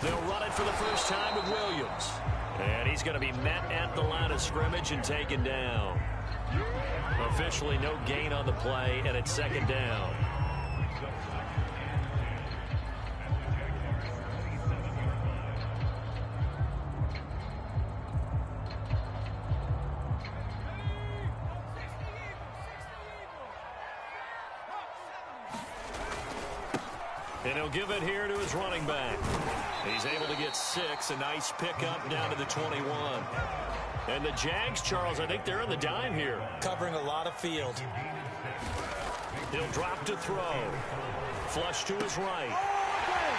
They'll run it for the first time with Williams. And he's going to be met at the line of scrimmage and taken down. Officially no gain on the play, and it's second down. And he'll give it here to his running back. He's able to get 6. A nice pickup down to the 21. And the Jags, Charles, I think they're in the dime here. Covering a lot of field. He'll drop to throw. Flush to his right.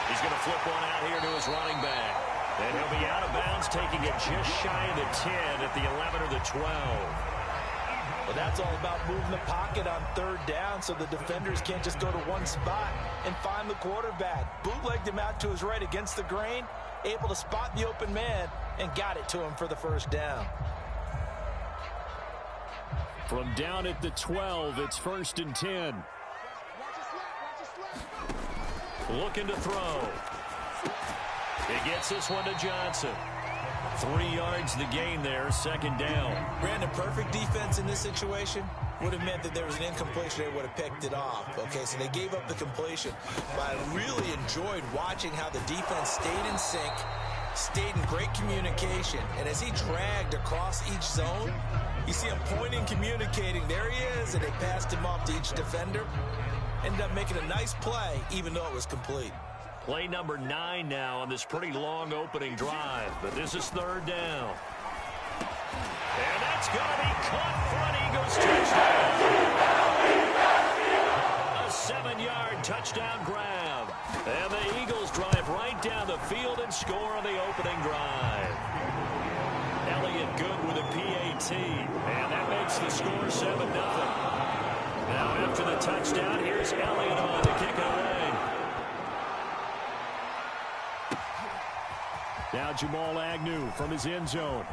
He's going to flip one out here to his running back. And he'll be out of bounds, taking it just shy of the 10 at the 11 or the 12. But that's all about moving the pocket on third down so the defenders can't just go to one spot and find the quarterback. Bootlegged him out to his right against the grain, able to spot the open man, and got it to him for the first down. From down at the 12, it's 1st and 10. Looking to throw. He gets this one to Johnson. 3 yards the gain there, second down. Brandon, perfect defense in this situation would have meant that there was an incompletion. They would have picked it off. Okay, so they gave up the completion. But I really enjoyed watching how the defense stayed in sync, stayed in great communication. And as he dragged across each zone, you see him pointing, communicating. There he is, and they passed him off to each defender. Ended up making a nice play, even though it was complete. Play number 9 now on this pretty long opening drive. But this is third down. And that's going to be caught for an Eagles touchdown. A 7-yard touchdown grab. And the Eagles drive right down the field and score on the opening drive. Elliott good with a PAT. And that makes the score 7-0. Now after the touchdown, here's Elliott on to kick it away. Now Jamal Agnew from his end zone.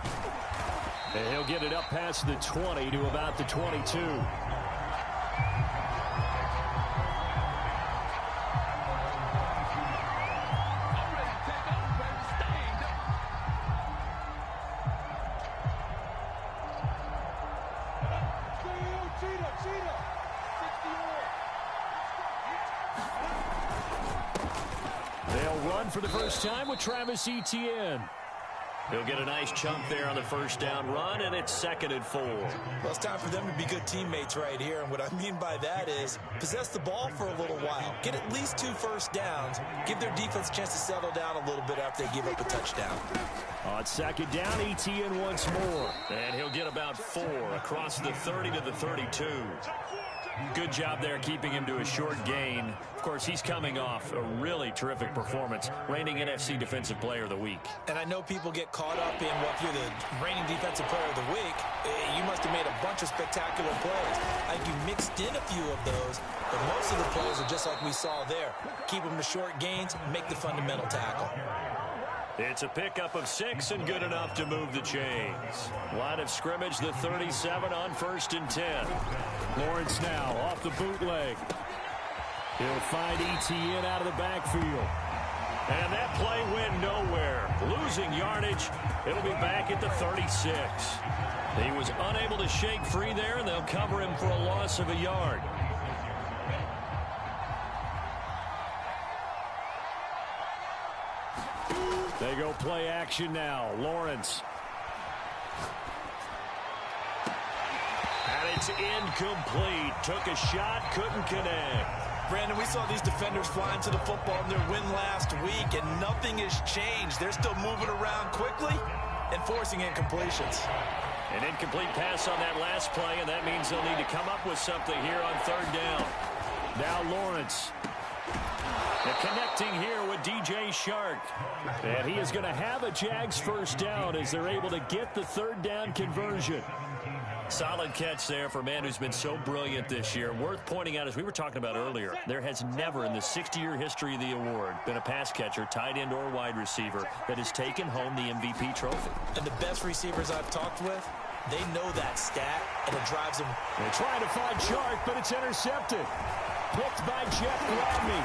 And he'll get it up past the 20 to about the 22. For the first time with Travis Etienne. He'll get a nice chunk there on the first down run, and it's 2nd and 4. Well, it's time for them to be good teammates right here, and what I mean by that is possess the ball for a little while, get at least 2 first downs, give their defense a chance to settle down a little bit after they give up a touchdown. On 2nd down, Etienne once more, and he'll get about 4 across the 30 to the 32. Good job there keeping him to a short gain. Of course, he's coming off a really terrific performance, reigning NFC Defensive Player of the Week. And I know people get caught up in, well, if you're the reigning Defensive Player of the Week, you must have made a bunch of spectacular plays. I think you mixed in a few of those, but most of the plays are just like we saw there. Keep them to short gains, make the fundamental tackle. It's a pickup of 6 and good enough to move the chains. Line of scrimmage, the 37 on 1st and 10. Lawrence now off the bootleg. He'll find Etienne out of the backfield. And that play went nowhere. Losing yardage. It'll be back at the 36. He was unable to shake free there, and they'll cover him for a loss of a yard. They go play action now. Lawrence. And it's incomplete. Took a shot, couldn't connect. Brandon, we saw these defenders flying to the football in their win last week, and nothing has changed. They're still moving around quickly and forcing incompletions. An incomplete pass on that last play, and that means they'll need to come up with something here on third down. Now Lawrence. And connecting here with DJ Shark. And he is going to have a Jags first down as they're able to get the third down conversion. Solid catch there for a man who's been so brilliant this year. Worth pointing out, as we were talking about earlier, there has never in the 60-year history of the award been a pass catcher, tight end or wide receiver, that has taken home the MVP trophy. And the best receivers I've talked with, they know that stat, and it drives them. They're trying to find Shark, but it's intercepted. Picked by Jeff Gladney.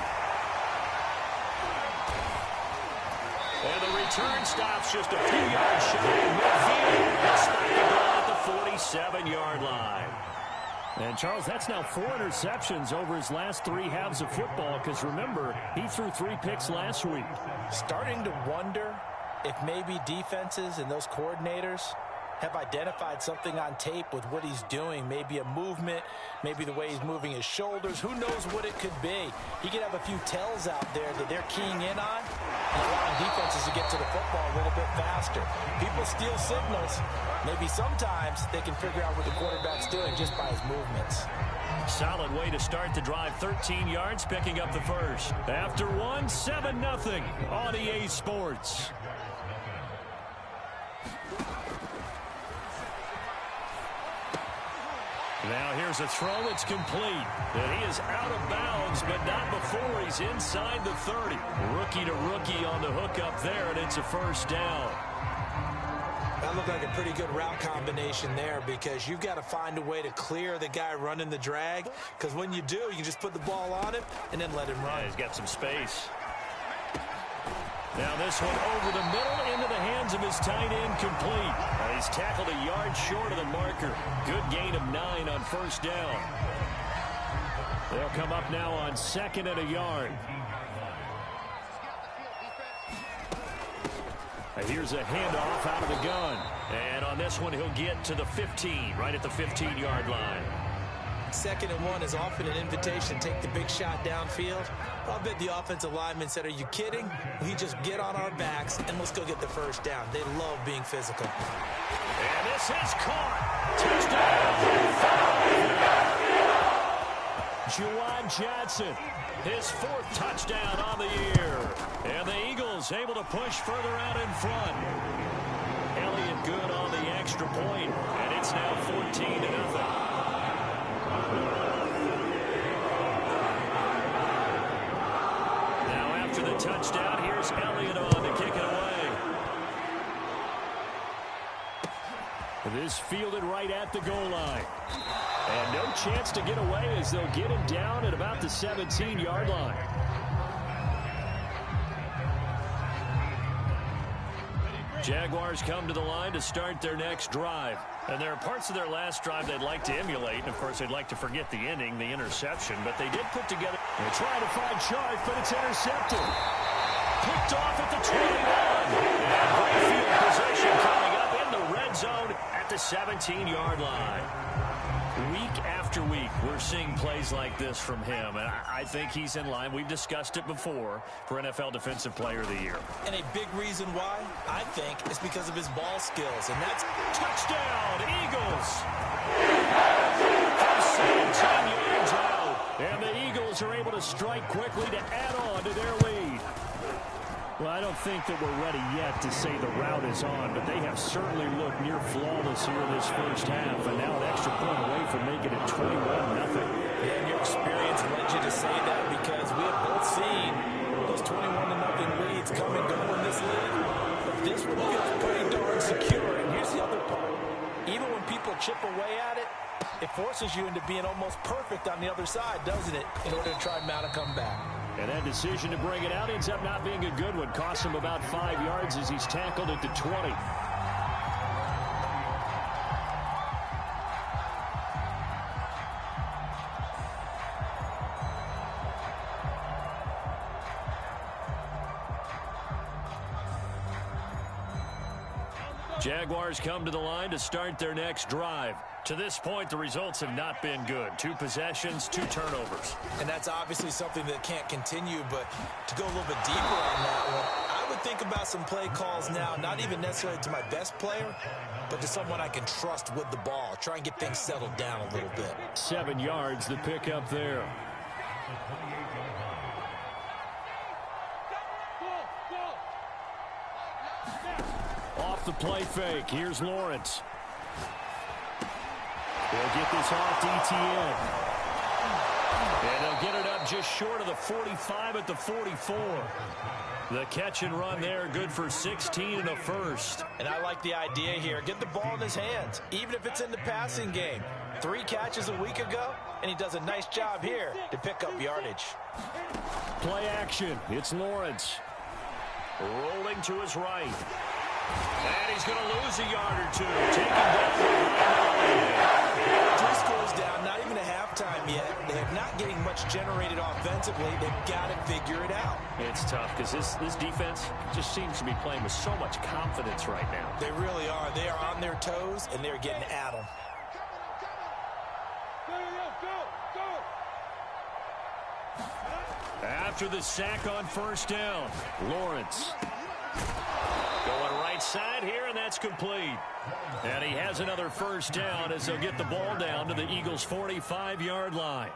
return stops just a few yards shy of midfield. He'll spike the ball at the 47-yard line. And, Charles, that's now 4 interceptions over his last 3 halves of football because, remember, he threw 3 picks last week. Starting to wonder if maybe defenses and those coordinators have identified something on tape with what he's doing. Maybe a movement, maybe the way he's moving his shoulders. Who knows what it could be? He could have a few tells out there that they're keying in on and allowing defenses to get to the football a little bit faster. People steal signals. Maybe sometimes they can figure out what the quarterback's doing just by his movements. Solid way to start the drive. 13 yards, picking up the first. After 1, 7-0 on EA Sports. Now here's a throw that's complete. And he is out of bounds, but not before he's inside the 30. Rookie to rookie on the hook up there, and it's a first down. That looked like a pretty good route combination there because you've got to find a way to clear the guy running the drag, because when you do, you can just put the ball on him and then let him run. Yeah, he's got some space. Now this one over the middle into the hands of his tight end, complete. He's tackled a yard short of the marker. Good gain of 9 on first down. They'll come up now on 2nd and a yard. Here's a handoff out of the gun. And on this one, he'll get to the 15, right at the 15-yard line. 2nd and 1 is often an invitation to take the big shot downfield. I'll bet the offensive lineman said, are you kidding? We just get on our backs and let's go get the first down. They love being physical. And this is caught. Touchdown. Juwan Johnson, his 4th touchdown on the year. And the Eagles able to push further out in front. Elliott good on the extra point, and it's now 14-0. Touchdown. Here's Elliott on to kick it away. This fielded right at the goal line. And no chance to get away as they'll get him down at about the 17-yard line. Jaguars come to the line to start their next drive. And there are parts of their last drive they'd like to emulate. And, of course, they'd like to forget the ending, the interception. But they did put together. They try to find Sharp, but it's intercepted. Picked off at the 21. And great field position coming up in the red zone at the 17-yard line. Week after week, we're seeing plays like this from him, and I think he's in line. We've discussed it before for NFL Defensive Player of the Year. And a big reason why, I think, is because of his ball skills, and that's touchdown, Eagles! From 17 yards out, and the Eagles are able to strike quickly to add on to their lead. Well, I don't think that we're ready yet to say the route is on, but they have certainly looked near flawless here in this first half, and now an extra point away from making it 21-0. And your experience led you to say that because we have both seen those 21-0 leads come and go in this league. But this one feels pretty darn secure. And here's the other part. Even when people chip away at it, it forces you into being almost perfect on the other side, doesn't it, in order to try and mount a comeback. And that decision to bring it out ends up not being a good one. Costs him about 5 yards as he's tackled at the 20. Jaguars come to the line to start their next drive. To this point, the results have not been good. 2 possessions, 2 turnovers. And that's obviously something that can't continue, but to go a little bit deeper on that one, I would think about some play calls now, not even necessarily to my best player, but to someone I can trust with the ball. Try and get things settled down a little bit. 7 yards, the pickup there. Off the play fake, here's Lawrence. They'll get this off DTN. And they'll get it up just short of the 45 at the 44. The catch and run there, good for 16 and a first. And I like the idea here. Get the ball in his hands, even if it's in the passing game. 3 catches a week ago, and he does a nice job here to pick up yardage. Play action, it's Lawrence. Rolling to his right. And he's going to lose a yard or two. Taken down behind the line. 3 scores down, not even a halftime yet. They are not getting much generated offensively. They've got to figure it out. It's tough because this defense just seems to be playing with so much confidence right now. They really are. They are on their toes, and they're getting at them. After the sack on first down, Lawrence going right side here, and that's complete. And he has another first down as they'll get the ball down to the Eagles' 45-yard line.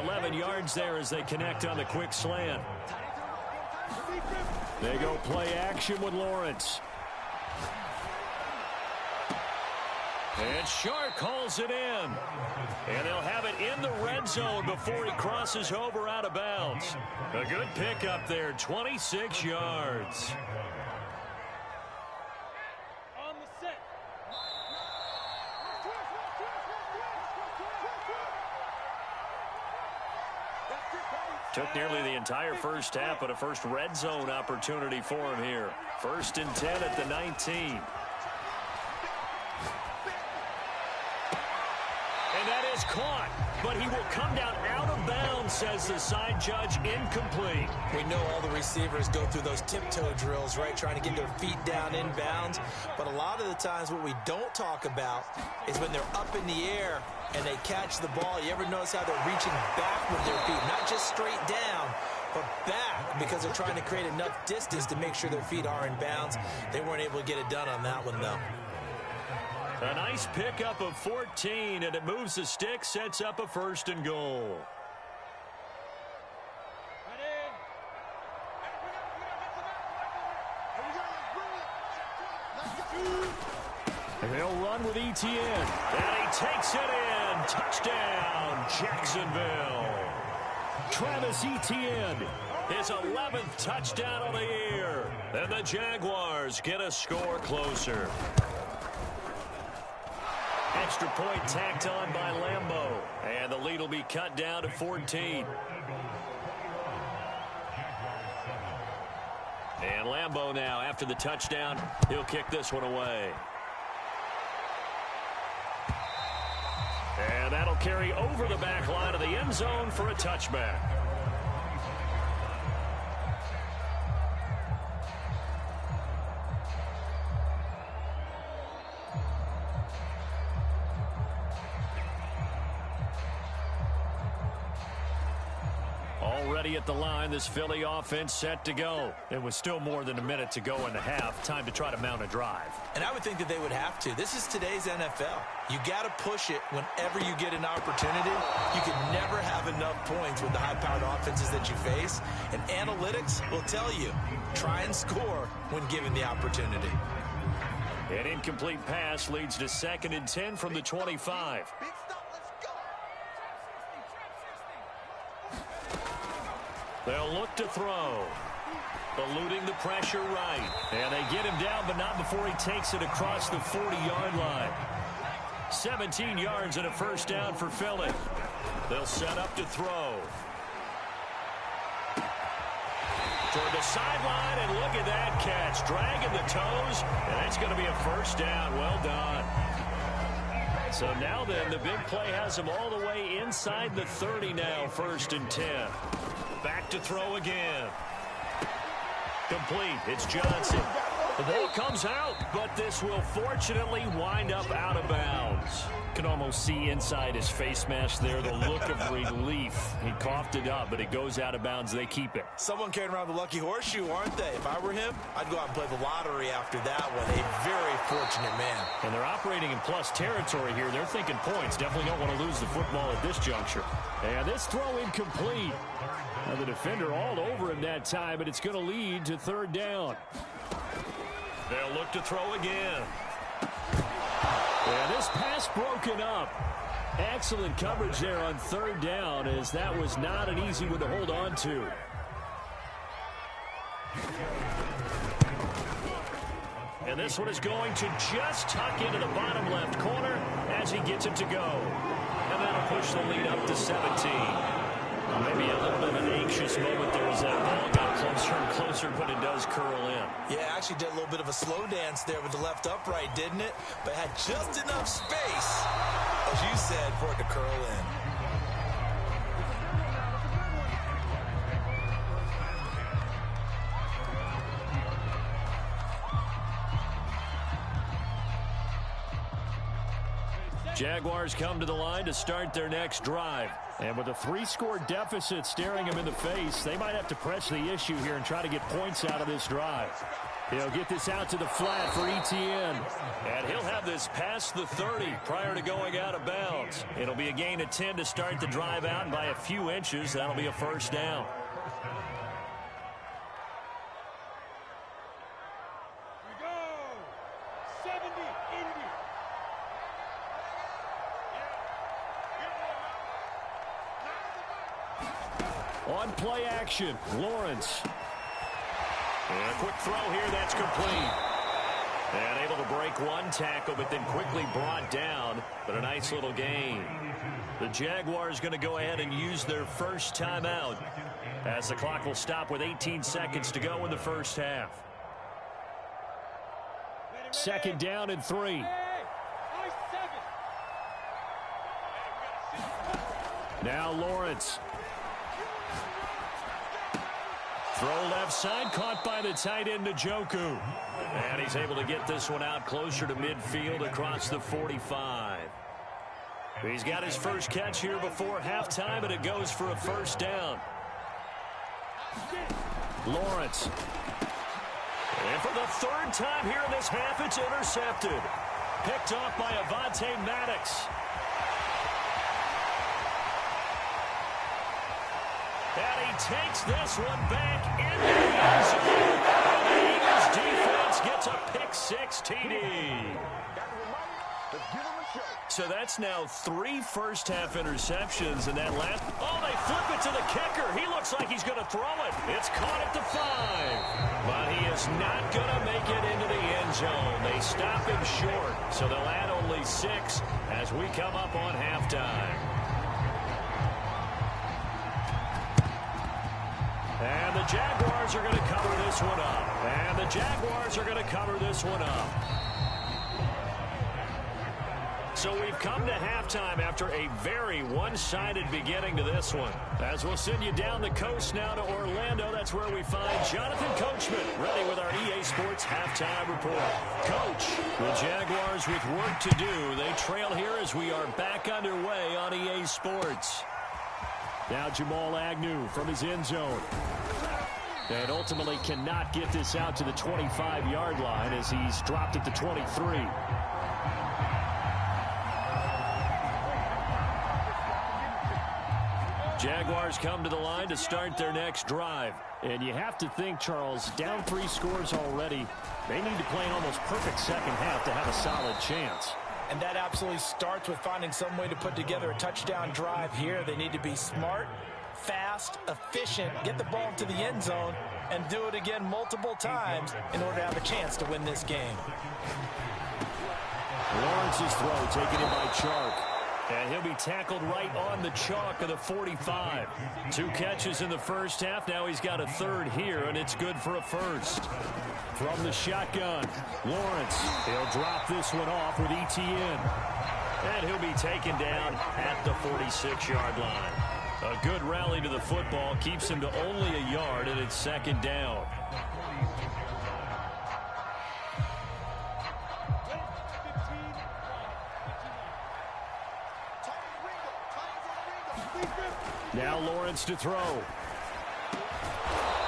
11 yards there as they connect on the quick slant. They go play action with Lawrence. And Shark hauls it in. And they'll have it in the red zone before he crosses over out of bounds. A good pickup there, 26 yards. On the set. Took nearly the entire first half, but a first red zone opportunity for him here. 1st and 10 at the 19. And that is caught, but he will come down out of bounds, says the side judge, incomplete. We know all the receivers go through those tiptoe drills, right, trying to get their feet down inbounds. But a lot of the times what we don't talk about is when they're up in the air and they catch the ball. You ever notice how they're reaching back with their feet, not just straight down, but back, because they're trying to create enough distance to make sure their feet are in bounds. They weren't able to get it done on that one, though. A nice pickup of 14, and it moves the stick, sets up a 1st and goal. They'll run with Etienne, and he takes it in. Touchdown, Jacksonville. Travis Etienne, his 11th touchdown of the year, and the Jaguars get a score closer. Extra point tacked on by Lambeau. And the lead will be cut down to 14. And Lambeau now, after the touchdown, he'll kick this one away. And that'll carry over the back line of the end zone for a touchback. Already at the line, this Philly offense set to go. It was still more than a minute to go in the half. Time to try to mount a drive. And I would think that they would have to. This is today's NFL. You got to push it whenever you get an opportunity. You can never have enough points with the high-powered offenses that you face. And analytics will tell you, try and score when given the opportunity. An incomplete pass leads to 2nd and 10 from the 25. They'll look to throw. Eluding the pressure right. And they get him down, but not before he takes it across the 40-yard line. 17 yards and a 1st down for Philly. They'll set up to throw. Toward the sideline, and look at that catch. Dragging the toes, and that's going to be a 1st down. Well done. So now then, the big play has him all the way inside the 30 now, 1st and 10. Back to throw again. Complete. It's Johnson. The ball comes out, but this will fortunately wind up out of bounds. Can almost see inside his face mask there the look of relief. He coughed it up, but it goes out of bounds. They keep it. Someone carrying around the lucky horseshoe, aren't they? If I were him, I'd go out and play the lottery after that one. A very fortunate man. And they're operating in plus territory here. They're thinking points. Definitely don't want to lose the football at this juncture. And this throw incomplete. Now the defender all over him that time, but it's going to lead to 3rd down. They'll look to throw again. And this pass broken up. Excellent coverage there on 3rd down, as that was not an easy one to hold on to. And this one is going to just tuck into the bottom left corner as he gets it to go. And that'll push the lead up to 17. Maybe a little bit of an anxious moment there as that ball got closer and closer closer, but it does curl in. Yeah, actually did a little bit of a slow dance there with the left upright, didn't it? But had just enough space, as you said, for it to curl in. Jaguars come to the line to start their next drive. And with a 3-score deficit staring them in the face, they might have to press the issue here and try to get points out of this drive. He'll get this out to the flat for ETN. And he'll have this past the 30 prior to going out of bounds. It'll be a gain of 10 to start the drive out, and by a few inches, that'll be a first down. On play action, Lawrence. And a quick throw here, that's complete. And able to break one tackle, but then quickly brought down. But a nice little gain. The Jaguars going to go ahead and use their first timeout, as the clock will stop with 18 seconds to go in the first half. 2nd down and 3. Now Lawrence. Throw left side, caught by the tight end, Njoku. And he's able to get this one out closer to midfield across the 45. He's got his first catch here before halftime, and it goes for a first down. Lawrence. And for the 3rd time here in this half, it's intercepted. Picked off by Avonte Maddox. And he takes this one back into the end zone. And the Eagles defense gets a pick-6 TD. So that's now 3 first-half interceptions, and that last... Oh, they flip it to the kicker. He looks like he's going to throw it. It's caught at the 5. But he is not going to make it into the end zone. They stop him short, so they'll add only 6 as we come up on halftime. And the Jaguars are going to cover this one up. And the Jaguars are going to cover this one up. So we've come to halftime after a very one-sided beginning to this one. As we'll send you down the coast now to Orlando, that's where we find Jonathan Coachman, ready with our EA Sports Halftime Report. Coach, the Jaguars with work to do. They trail here as we are back underway on EA Sports. Now Jamal Agnew from his end zone. And ultimately cannot get this out to the 25-yard line as he's dropped at the 23. Jaguars come to the line to start their next drive. And you have to think, Charles, down 3 scores already. They need to play an almost perfect second half to have a solid chance. And that absolutely starts with finding some way to put together a touchdown drive here. They need to be smart, fast, efficient, get the ball to the end zone, and do it again multiple times in order to have a chance to win this game. Lawrence's throw taken in by Chark. And he'll be tackled right on the chalk of the 45. 2 catches in the first half. Now he's got a 3rd here, and it's good for a first. From the shotgun, Lawrence. He'll drop this one off with ETN. And he'll be taken down at the 46-yard line. A good rally to the football keeps him to only a yard, and it's 2nd down. Now Lawrence to throw.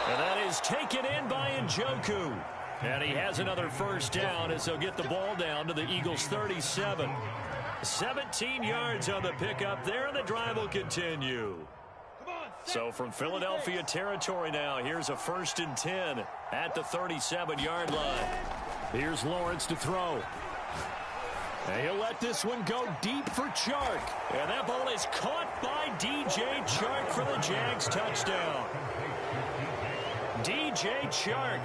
And that is taken in by Njoku. And he has another first down as they'll get the ball down to the Eagles' 37. 17 yards on the pickup there, and the drive will continue. So from Philadelphia territory now, here's a 1st and 10 at the 37-yard line. Here's Lawrence to throw. And he'll let this one go deep for Chark. And that ball is caught by DJ Chark for the Jags touchdown. DJ Chark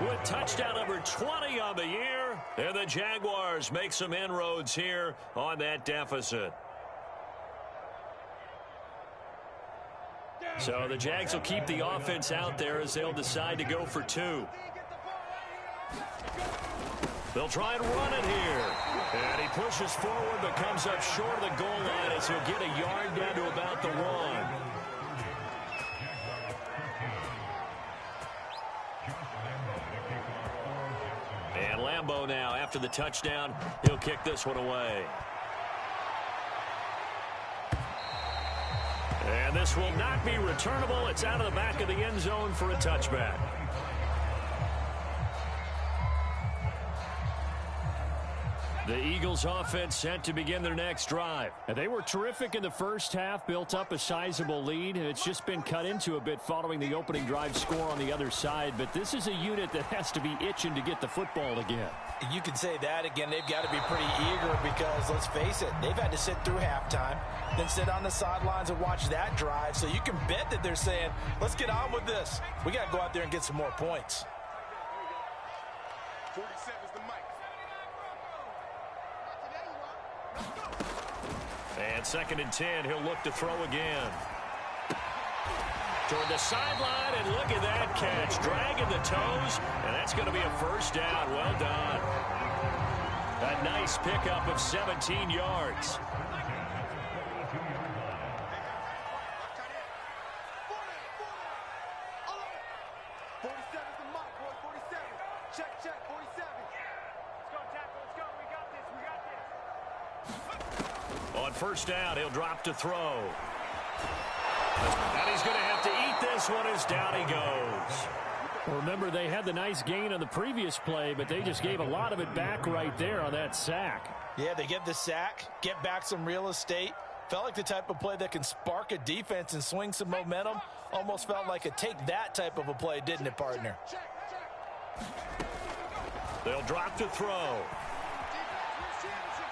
with touchdown number 20 on the year. And the Jaguars make some inroads here on that deficit. So the Jags will keep the offense out there as they'll decide to go for 2. They'll try and run it here. And he pushes forward but comes up short of the goal line as he'll get a yard down to about the 1. And Lambeau now, after the touchdown, he'll kick this one away. And this will not be returnable. It's out of the back of the end zone for a touchback. The Eagles offense set to begin their next drive. And they were terrific in the first half, built up a sizable lead, and it's just been cut into a bit following the opening drive score on the other side. But this is a unit that has to be itching to get the football again. You can say that again. They've got to be pretty eager because, let's face it, they've had to sit through halftime, then sit on the sidelines and watch that drive. So you can bet that they're saying, let's get on with this. We got to go out there and get some more points. 47's the mic. And 2nd and 10, he'll look to throw again. Toward the sideline, and look at that catch. Dragging the toes, and that's going to be a first down. Well done. A nice pickup of 17 yards. On first down, he'll drop to throw. And he's going to have to eat this one as down he goes. Remember, they had the nice gain on the previous play, but they just gave a lot of it back right there on that sack. Yeah, they get the sack, get back some real estate. Felt like the type of play that can spark a defense and swing some momentum. Almost felt like a take-that type of a play, didn't it, partner? They'll drop to throw.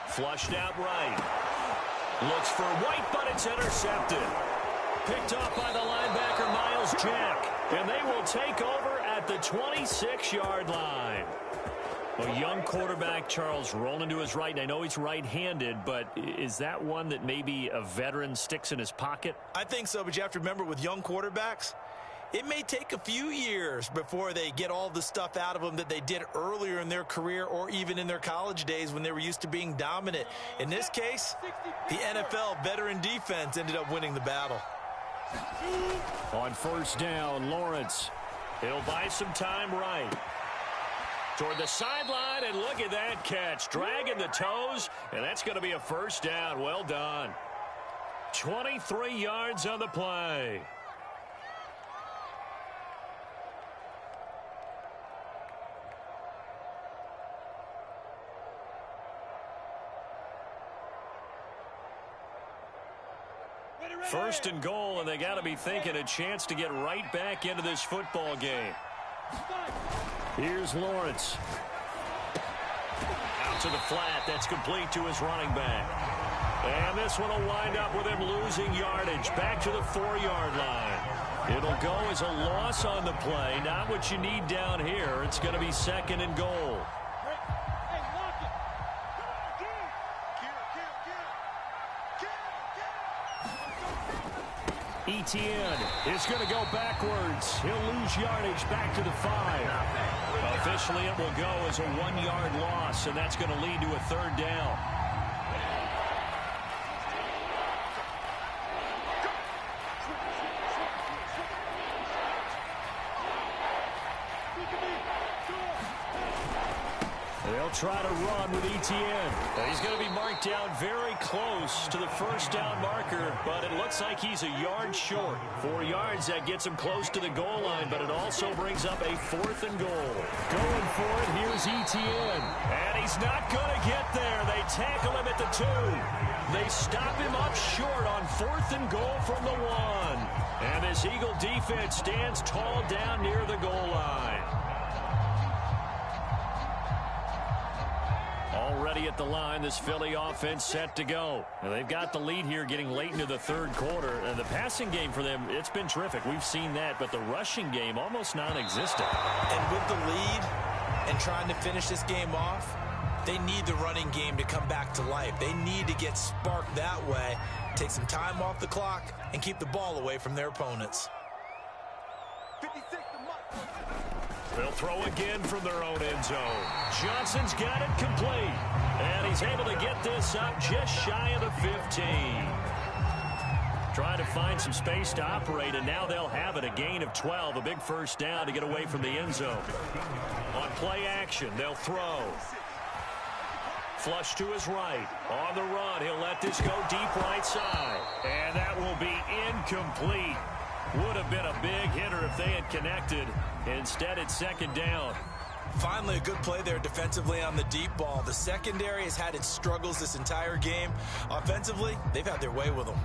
Flushed out right. Looks for White, but it's intercepted. Picked off by the linebacker, Miles Jack. And they will take over at the 26-yard line. A young quarterback, Charles, rolling to his right. And I know he's right-handed, but is that one that maybe a veteran sticks in his pocket? I think so, but you have to remember with young quarterbacks, it may take a few years before they get all the stuff out of them that they did earlier in their career or even in their college days when they were used to being dominant. In this case, the NFL veteran defense ended up winning the battle. On first down, Lawrence. He'll buy some time right. Toward the sideline, and look at that catch. Dragging the toes, and that's going to be a first down. Well done. 23 yards on the play. First and goal, and they got to be thinking a chance to get right back into this football game. Here's Lawrence. Out to the flat. That's complete to his running back. And this one will wind up with him losing yardage back to the 4-yard line. It'll go as a loss on the play. Not what you need down here. It's going to be 2nd and goal. Etienne is going to go backwards. He'll lose yardage back to the 5. Officially, it will go as a 1-yard loss, and that's going to lead to a 3rd down. They'll try to run with Etienne. He's going to be marked down very close to the first down marker, but it looks like he's a yard short. 4 yards, that gets him close to the goal line, but it also brings up a 4th and goal. Going for it, here's Etienne. And he's not going to get there. They tackle him at the 2. They stop him up short on 4th and goal from the 1. And this Eagle defense stands tall down near the goal line. Already at the line, this Philly offense set to go. Now they've got the lead here getting late into the 3rd quarter. And the passing game for them, it's been terrific. We've seen that, but the rushing game almost non-existent. And with the lead and trying to finish this game off, They need the running game to come back to life. They need to get sparked that way, take some time off the clock, and keep the ball away from their opponents. They'll throw again from their own end zone. Johnson's got it complete. And he's able to get this up just shy of the 15. Trying to find some space to operate, and now they'll have it. A gain of 12, a big first down to get away from the end zone. On play action, they'll throw. Flush to his right. On the run, he'll let this go deep right side. And that will be incomplete. Would have been a big hitter if they had connected. Instead, it's second down. Finally, a good play there defensively on the deep ball. The secondary has had its struggles this entire game. Offensively, they've had their way with them.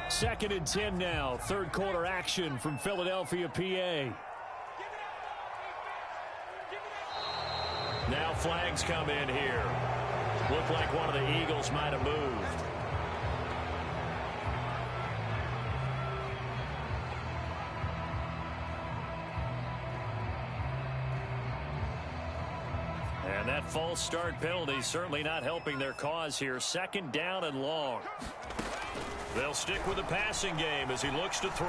Second and 10 now. Third quarter action from Philadelphia, PA. Now flags come in here. Looked like one of the Eagles might have moved. And that false start penalty certainly not helping their cause here. Second down and long. They'll stick with the passing game as he looks to throw.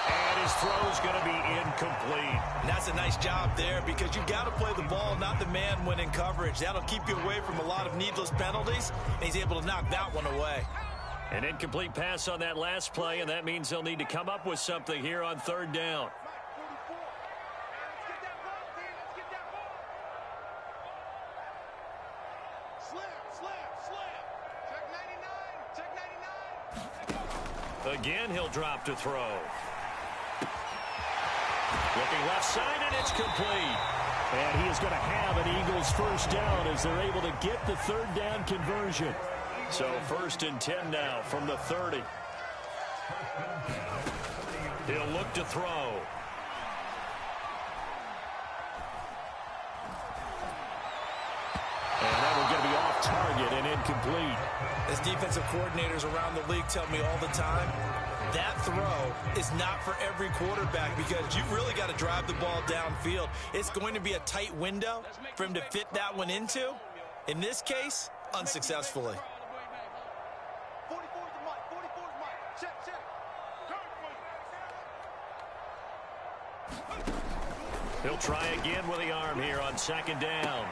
And his throw's going to be incomplete. And that's a nice job there because you've got to play the ball, not the man when in coverage. That'll keep you away from a lot of needless penalties, and he's able to knock that one away. An incomplete pass on that last play, and that means they'll need to come up with something here on third down. Again, he'll drop to throw. Looking left side, and it's complete. And he is going to have an Eagles first down as they're able to get the third down conversion. So first and 10 now from the 30. He'll look to throw. And that will going to be off target and incomplete. As defensive coordinators around the league tell me all the time, that throw is not for every quarterback because you've really got to drive the ball downfield. It's going to be a tight window for him to fit that one into. In this case, unsuccessfully. He'll try again with the arm here on second down.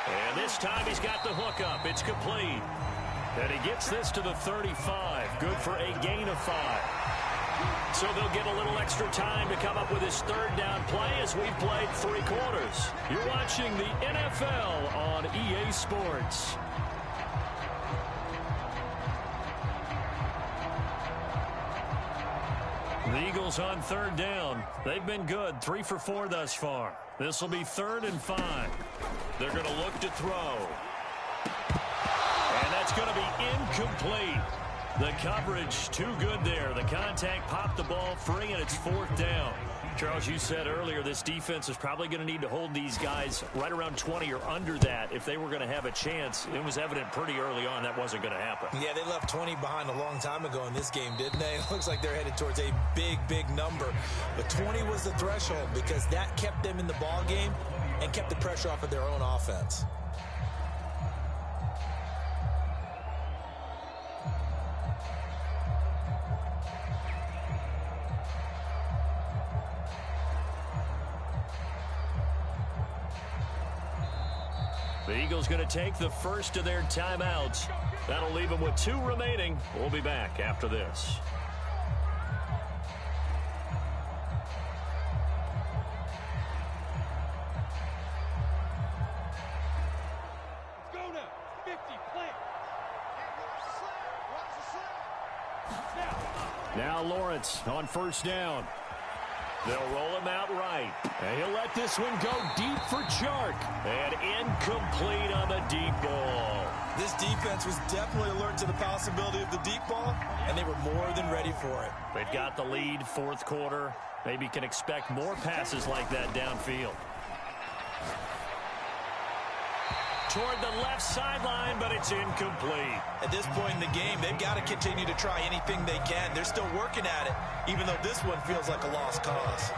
And this time he's got the hook up. It's complete. And he gets this to the 35. Good for a gain of 5. So they'll get a little extra time to come up with his third down play as we've played 3 quarters. You're watching the NFL on EA Sports. The Eagles on third down. They've been good. 3 for 4 thus far. This will be 3rd and 5. They're going to look to throw. And that's going to be incomplete. The coverage too good there. The contact popped the ball free, and it's 4th down. Charles, you said earlier this defense is probably going to need to hold these guys right around 20 or under that if they were going to have a chance. It was evident pretty early on that wasn't going to happen. Yeah, they left 20 behind a long time ago in this game, didn't they? It looks like they're headed towards a big, big number. But 20 was the threshold because that kept them in the ball game and kept the pressure off of their own offense. The Eagles going to take the first of their timeouts. That'll leave them with 2 remaining. We'll be back after this. Let's go now. 50, plant. Now Lawrence on first down. They'll roll him out right. And he'll let this one go deep for Chark. And incomplete on the deep ball. This defense was definitely alert to the possibility of the deep ball, and they were more than ready for it. They've got the lead, fourth quarter. Maybe can expect more passes like that downfield. Toward the left sideline, but it's incomplete. At this point in the game, they've got to continue to try anything they can. They're still working at it, even though this one feels like a lost cause.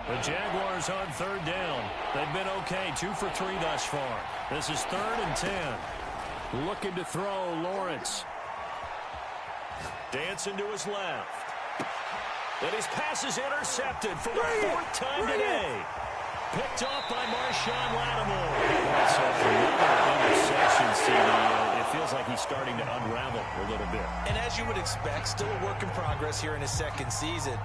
The Jaguars on third down. They've been okay, 2 for 3 thus far. This is 3rd and 10. Looking to throw, Lawrence. Dancing to his left. And his pass is intercepted for the 4th time today. Picked off by Marshawn Lattimore. So for another interception, CD, it feels like he's starting to unravel a little bit. And as you would expect, still a work in progress here in his second season.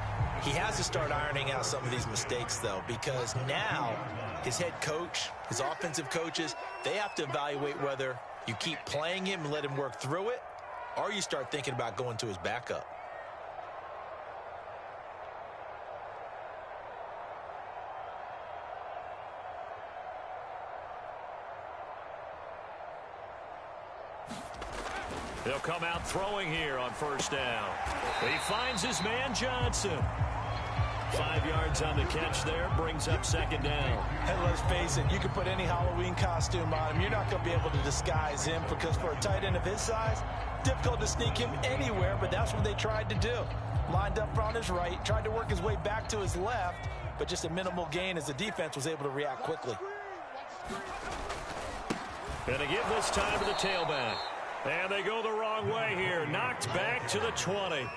He has to start ironing out some of these mistakes, though, because now his head coach, his offensive coaches, they have to evaluate whether you keep playing him and let him work through it, or you start thinking about going to his backup. He'll come out throwing here on first down. He finds his man Johnson. 5 yards on the catch there, brings up second down. And let's face it, you can put any Halloween costume on him. You're not going to be able to disguise him, because for a tight end of his size, difficult to sneak him anywhere, but that's what they tried to do. Lined up on his right, tried to work his way back to his left, but just a minimal gain as the defense was able to react quickly. Gonna give this time to the tailback. And they go the wrong way here. Knocked back to the 20.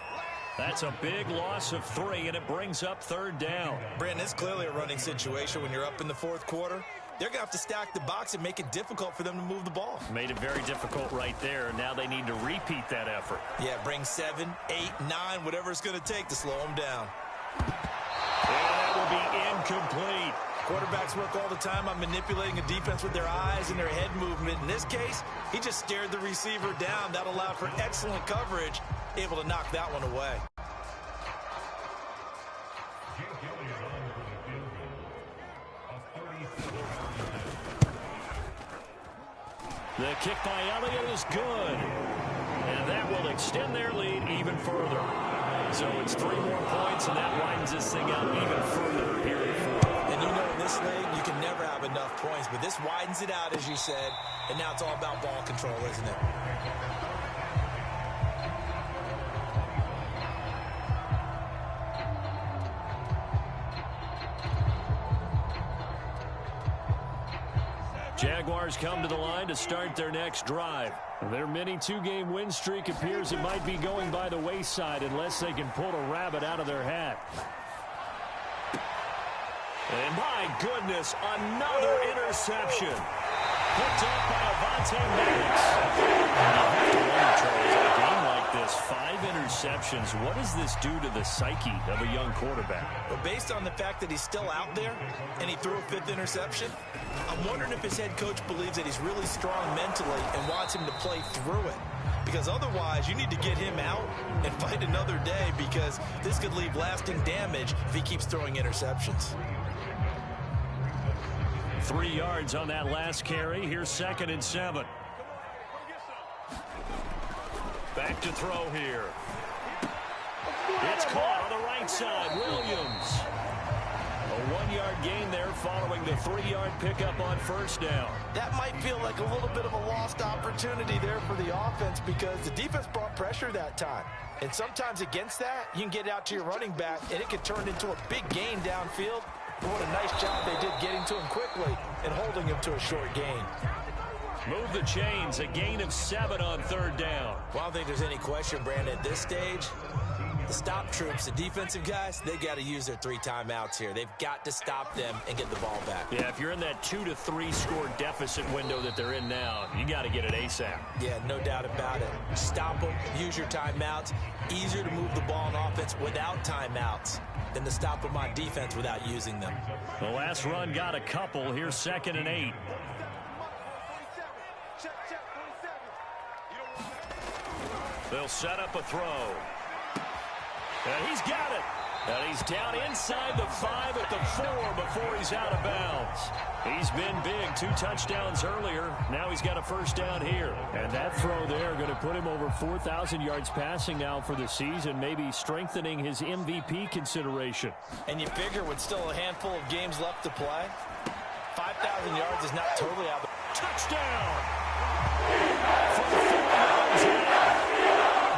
That's a big loss of 3, and it brings up third down. Brandon, it's clearly a running situation when you're up in the fourth quarter. They're going to have to stack the box and make it difficult for them to move the ball. Made it very difficult right there, and now they need to repeat that effort. Yeah, bring 7, 8, 9, whatever it's going to take to slow them down. And that will be incomplete. Quarterbacks work all the time on manipulating a defense with their eyes and their head movement. In this case, he just stared the receiver down. That allowed for excellent coverage, able to knock that one away. The kick by Elliott is good. And that will extend their lead even further. So it's 3 more points, and that widens this thing out even further here in 4. And you know, in this league, you can never have enough points, but this widens it out, as you said, and now it's all about ball control, isn't it? Jaguars come to the line to start their next drive. Their mini 2-game win streak appears it might be going by the wayside unless they can pull a rabbit out of their hat. And my goodness, another interception. Picked up by Avonte Maddox. In a game like this, 5 interceptions. What does this do to the psyche of a young quarterback? But based on the fact that he's still out there and he threw a 5th interception, I'm wondering if his head coach believes that he's really strong mentally and wants him to play through it. Because otherwise, you need to get him out and fight another day, because this could leave lasting damage if he keeps throwing interceptions. 3 yards on that last carry. Here's 2nd and 7. Back to throw here. It's caught on the right side. Williams. A 1-yard gain there following the 3-yard pickup on first down. That might feel like a little bit of a lost opportunity there for the offense, because the defense brought pressure that time. And sometimes against that, you can get out to your running back, and it could turn into a big gain downfield. But what a nice job they did getting to him quickly and holding him to a short gain. Move the chains, a gain of 7 on third down. Well, I don't think there's any question, Brandon, at this stage, the The stop troops, the defensive guys, they got to use their 3 timeouts here. They've got to stop them and get the ball back. Yeah, if you're in that 2 to 3 score deficit window that they're in now, you got to get it ASAP. Yeah, no doubt about it. Stop them, use your timeouts. Easier to move the ball on offense without timeouts than to stop them on defense without using them. The last run got a couple. Here's 2nd and 8. They'll set up a throw. And he's got it. And he's down inside the 5 at the 4 before he's out of bounds. He's been big. 2 touchdowns earlier. Now he's got a first down here. And that throw there going to put him over 4,000 yards passing now for the season, maybe strengthening his MVP consideration. And you figure with still a handful of games left to play, 5,000 yards is not totally out. Touchdown! From 4 yards out.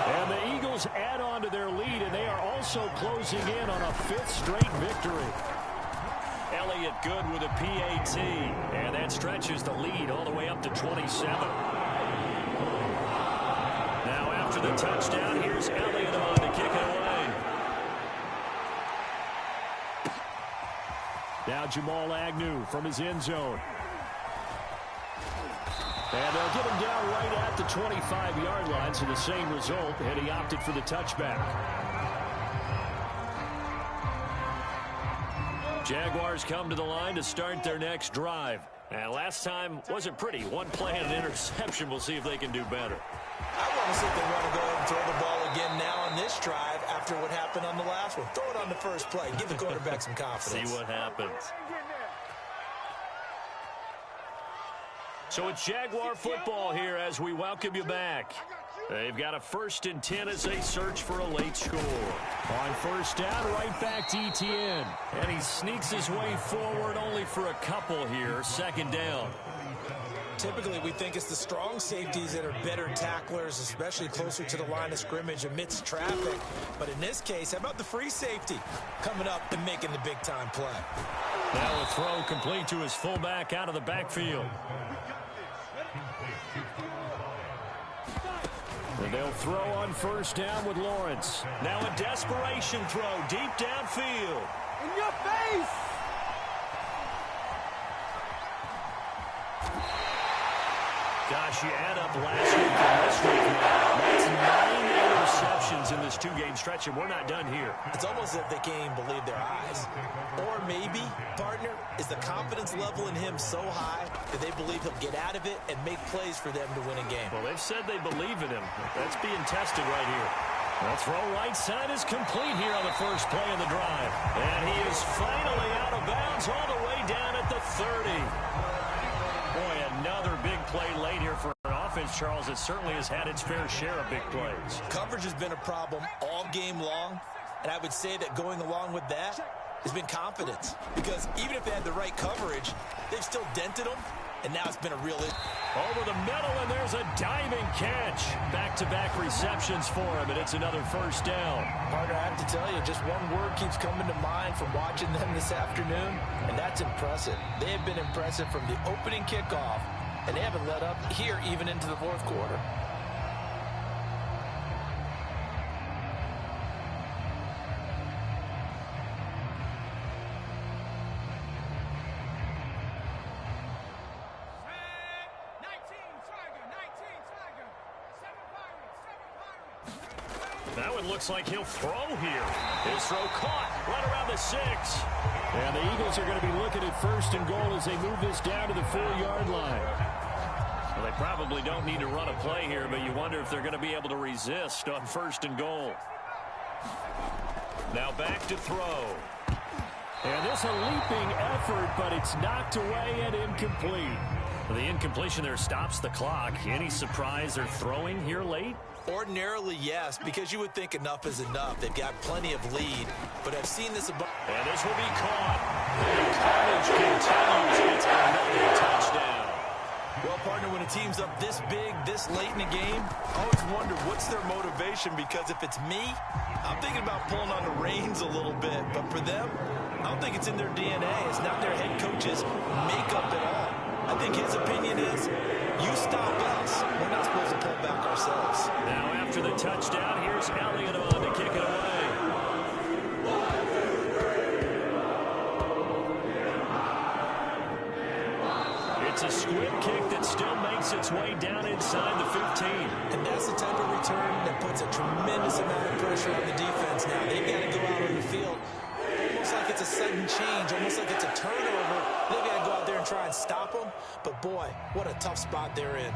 And the Eagles add on to their lead, and they are also closing in on a 5th straight victory. Elliott good with a PAT, and that stretches the lead all the way up to 27. Now after the touchdown, here's Elliott on to kick it away. Now Jamal Agnew from his end zone. And they'll get him down right at the 25-yard line, so the same result, and he opted for the touchback. Jaguars come to the line to start their next drive. And last time wasn't pretty. 1 play and an interception. We'll see if they can do better. I want to see if they want to go ahead and throw the ball again now on this drive after what happened on the last one. Throw it on the first play. Give the quarterback some confidence. See what happens. So it's Jaguar football here as we welcome you back. They've got a 1st and 10 as they search for a late score. On first down, right back to Etienne. And he sneaks his way forward only for a couple here. 2nd down. Typically, we think it's the strong safeties that are better tacklers, especially closer to the line of scrimmage amidst traffic. But in this case, how about the free safety coming up and making the big-time play? Now a throw complete to his fullback out of the backfield. And they'll throw on first down with Lawrence. Now a desperation throw deep downfield. In your face! Gosh, you add up last week and this week now. That's 9 interceptions in this 2-game stretch, and we're not done here. It's almost as if they can't even believe their eyes. Or maybe, partner, is the confidence level in him so high that they believe he'll get out of it and make plays for them to win a game. Well, they've said they believe in him. That's being tested right here. The throw right side is complete here on the first play of the drive. And he is finally out of bounds all the way down at the 30. Boy, another big play late here for an offense, Charles, that certainly has had its fair share of big plays. Coverage has been a problem all game long, and I would say that going along with that has been confidence. Because even if they had the right coverage, they've still dented them, and now it's been a real issue. Over the middle, and there's a diving catch. Back-to-back receptions for him, and it's another first down. Partner, I have to tell you, just one word keeps coming to mind from watching them this afternoon, and that's impressive. They have been impressive from the opening kickoff, and they haven't let up here even into the 4th quarter. That one looks like he'll throw here. His throw caught right around the 6. And the Eagles are going to be looking at 1st and goal as they move this down to the 4-yard line. Well, they probably don't need to run a play here, but you wonder if they're going to be able to resist on 1st and goal. Now back to throw. And this a leaping effort, but it's knocked away and incomplete. The incompletion there stops the clock. Any surprise they're throwing here late? Ordinarily, yes, because you would think enough is enough. They've got plenty of lead, but I've seen this above. And this will be caught. The carnage continues. It's another touchdown. Well, partner, when a team's up this big, this late in the game, I always wonder what's their motivation, because if it's me, I'm thinking about pulling on the reins a little bit. But for them, I don't think it's in their DNA. It's not their head coach's makeup at all. I think his opinion is, you stop us. We're not supposed to pull back ourselves. Now after the touchdown, here's Elliott on to kick it away. makes its way down inside the 15. And that's the type of return that puts a tremendous amount of pressure on the defense now. They've got to go out on the field almost like it's a sudden change, almost like it's a turnover. They've got to go out there and try and stop them. But, boy, what a tough spot they're in.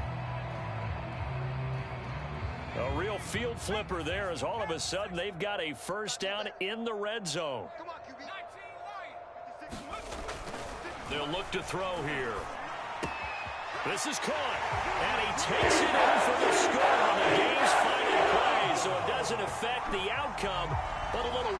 A real field flipper there as all of a sudden they've got a first down in the red zone. They'll look to throw here. This is caught, and he takes it in for the score on the game's final play, so it doesn't affect the outcome, but a little